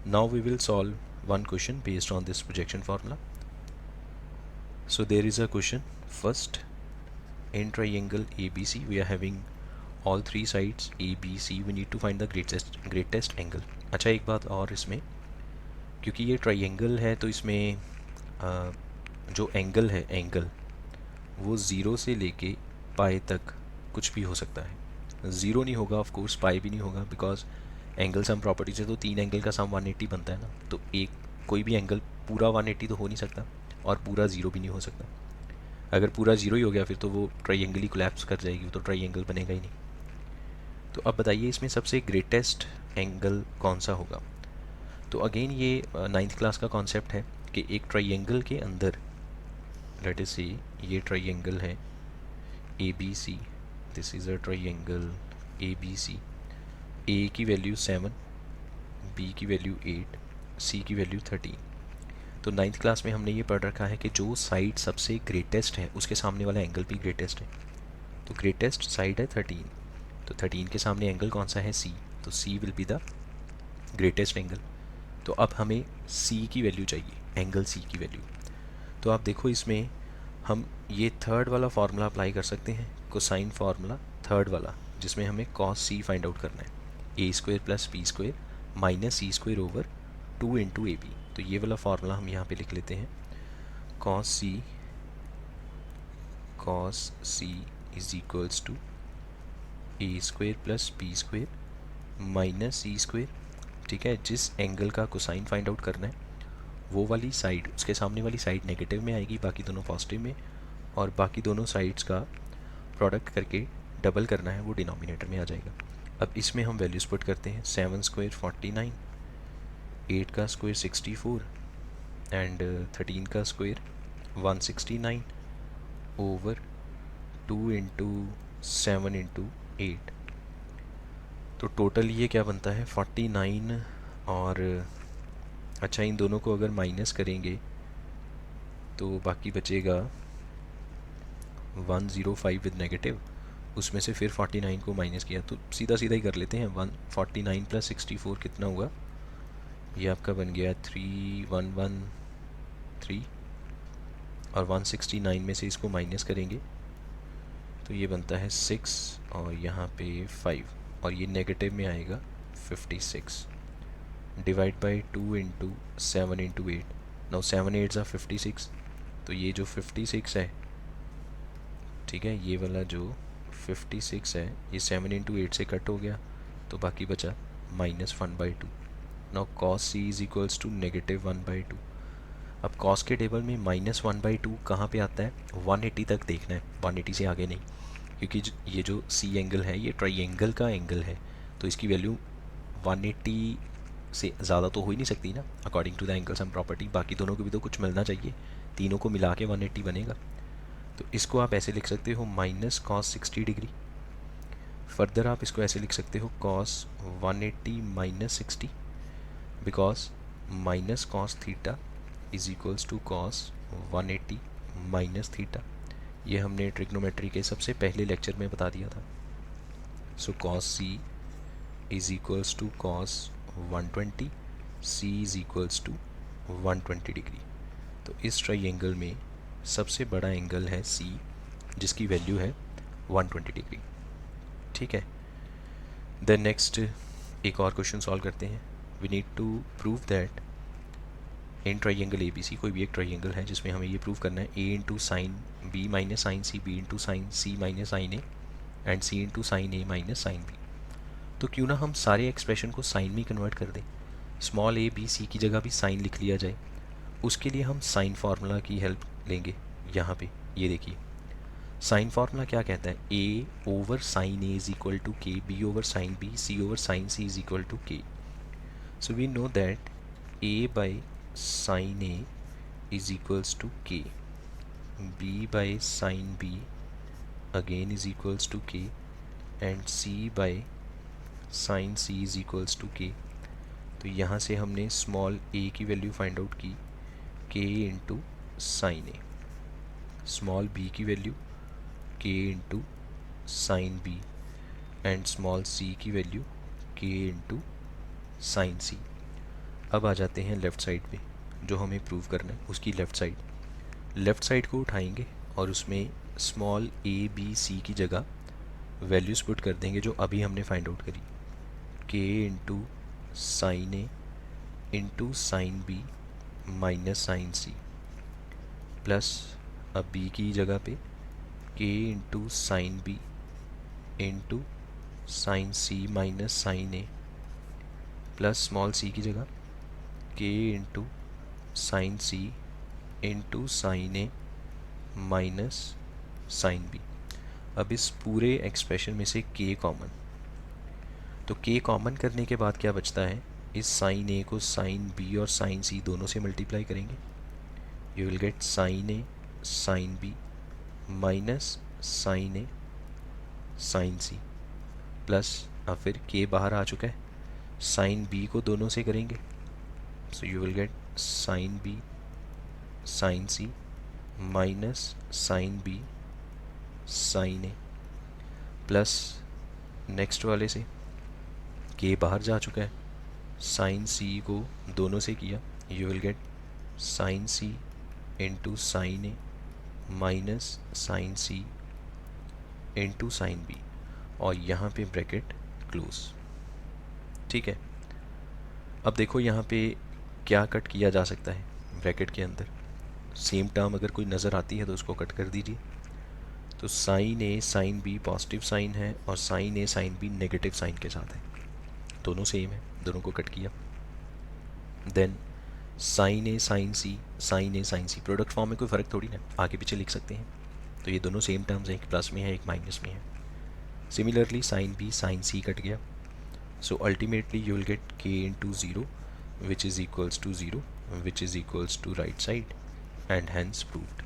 Now we will solve one question based on this projection formula. So there is a question. First, in triangle ABC we are having all three sides ABC. We need to find the greatest angle. अच्छा, एक बात और इसमें, क्योंकि ये triangle है तो इसमें जो एंगल है, एंगल वो ज़ीरो से लेके पाई तक कुछ भी हो सकता है. ज़ीरो नहीं होगा ऑफ कोर्स, पाई भी नहीं होगा, बिकॉज एंगल सम प्रॉपर्टी से तो तीन एंगल का सम 180 बनता है ना. तो एक कोई भी एंगल पूरा 180 तो हो नहीं सकता और पूरा ज़ीरो भी नहीं हो सकता. अगर पूरा ज़ीरो ही हो गया फिर तो वो ट्राइंगल ही कोलैप्स कर जाएगी, तो ट्राइंगल बनेगा ही नहीं. तो अब बताइए इसमें सबसे ग्रेटेस्ट एंगल कौन सा होगा. तो अगेन ये नाइन्थ क्लास का कॉन्सेप्ट है कि एक ट्राइंगल के अंदर, लेट अस सी, ये ट्राइंगल है ABC. This is a triangle ABC. A की वैल्यू 7, B की वैल्यू 8, C की वैल्यू 13. तो नाइन्थ क्लास में हमने ये पढ़ रखा है कि जो साइड सबसे ग्रेटेस्ट है उसके सामने वाला एंगल भी ग्रेटेस्ट है. तो ग्रेटेस्ट साइड है 13. तो 13 के सामने एंगल कौन सा है, C. तो C will be the greatest angle. तो अब हमें C की वैल्यू चाहिए, एंगल C की वैल्यू. तो आप देखो इसमें हम ये थर्ड वाला फार्मूला अप्लाई कर सकते हैं, कोसाइन फार्मूला थर्ड वाला, जिसमें हमें cos C फाइंड आउट करना है. A² plus B² minus C² over 2 into AB. तो ये वाला फार्मूला हम यहाँ पे लिख लेते हैं. cos C is equals to A² plus B² minus C². ठीक है, जिस एंगल का कोसाइन फाइंड आउट करना है वो वाली साइड, उसके सामने वाली साइड नेगेटिव में आएगी, बाकी दोनों पॉजिटिव में, और बाकी दोनों साइड्स का प्रोडक्ट करके डबल करना है, वो डिनोमिनेटर में आ जाएगा. अब इसमें हम वैल्यूज पुट करते हैं. 7² 49, 8 का स्क्वायर 64 एंड 13 का स्क्वायर 169 ओवर 2 इंटू 7 इंटू 8. तो टोटल ये क्या बनता है 49. और अच्छा, इन दोनों को अगर माइनस करेंगे तो बाकी बचेगा 105 विद नेगेटिव. उसमें से फिर 49 को माइनस किया तो सीधा सीधा ही कर लेते हैं. 149 प्लस 64 कितना हुआ, ये आपका बन गया 3113. और 169 में से इसको माइनस करेंगे तो ये बनता है 6 और यहाँ पे 5, और ये नेगेटिव में आएगा 56. Divide by 2 into 7 into 8. Now 7 8 ज़ा 56. तो ये जो 56 है, ठीक है, ये वाला जो 56 है ये 7 इंटू 8 से कट हो गया, तो बाकी बचा -1/2. Now cos C is equals to -1/2. अब cos के टेबल में -1/2 कहाँ पे आता है, 180 तक देखना है, 180 से आगे नहीं, क्योंकि ये जो C एंगल है ये ट्राइंगल का एंगल है, तो इसकी वैल्यू 180 से ज़्यादा तो हो ही नहीं सकती ना, according to the angle sum property. बाकी दोनों को भी तो कुछ मिलना चाहिए, तीनों को मिला के 180 बनेगा. तो इसको आप ऐसे लिख सकते हो -cos 60 डिग्री. फर्दर आप इसको ऐसे लिख सकते हो cos 180 minus 60, because minus cos theta is equals to cos 180 minus theta. ये हमने ट्रिग्नोमेट्री के सबसे पहले लेक्चर में बता दिया था. So cos C is equals to cos 120, C is equals to 120 degree. तो इस ट्राइंगल में सबसे बड़ा एंगल है C, जिसकी वैल्यू है 120 डिग्री. ठीक है, देन नेक्स्ट एक और क्वेश्चन सॉल्व करते हैं. We need to prove that in triangle ABC, कोई भी एक ट्राइंगल है जिसमें हमें ये प्रूव करना है A into sine B minus sine C, B into sine C minus sine A and C into sine A minus sine B. तो क्यों ना हम सारे एक्सप्रेशन को साइन में कन्वर्ट कर दें, स्मॉल a b c की जगह भी साइन लिख लिया जाए. उसके लिए हम साइन फार्मूला की हेल्प लेंगे. यहाँ पे ये देखिए, साइन फार्मूला क्या कहता है, a over sine a is equal to k, b over sine b, c over sine c is equal to k. So we know that a by sine a is equals to k, b by sine b again is equals to k and c by sine c is equals to k. तो यहाँ से हमने small a की value find out की k into sine a, small b की value k into sine b and small c की value k into sine c. अब आ जाते हैं लेफ़्ट साइड पे, जो हमें प्रूव करना है उसकी लेफ़्ट साइड को उठाएंगे और उसमें स्मॉल a b c की जगह वैल्यूज़ पुट कर देंगे जो अभी हमने फाइंड आउट करी, k into sine A into sine B minus sine C, plus अब b की जगह पे k into sine B into sine C minus sine A, plus small c की जगह k into sine C into sine A minus sine B. अब इस पूरे expression में से k कॉमन, तो k कॉमन करने के बाद क्या बचता है, इस साइन ए को साइन बी और साइन सी दोनों से मल्टीप्लाई करेंगे, you will get sine A sine B minus sine A sine C, plus अब फिर k बाहर आ चुका है, साइन बी को दोनों से करेंगे, so you will get sine B sine C minus sine B sine A, plus next वाले से k बाहर जा चुका है, साइन सी को दोनों से किया, you will get sine C into sine A minus sine C into sine B, और यहाँ पे ब्रैकेट क्लोज। ठीक है, अब देखो यहाँ पे क्या कट किया जा सकता है ब्रैकेट के अंदर, सेम टर्म अगर कोई नज़र आती है तो उसको कट कर दीजिए। तो sign A sine B positive sign है और sign A sine B negative sign के साथ है, दोनों सेम है, दोनों को कट किया। Then sign A sine C product form में कोई फ़र्क थोड़ी ना, आगे पीछे लिख सकते हैं, तो ये दोनों सेम टर्म्स हैं, एक प्लस में है एक माइनस में है। Similarly sine B sine C cut गया, so ultimately you will get k into zero which is equals to zero which is equals to right side, and hence proved.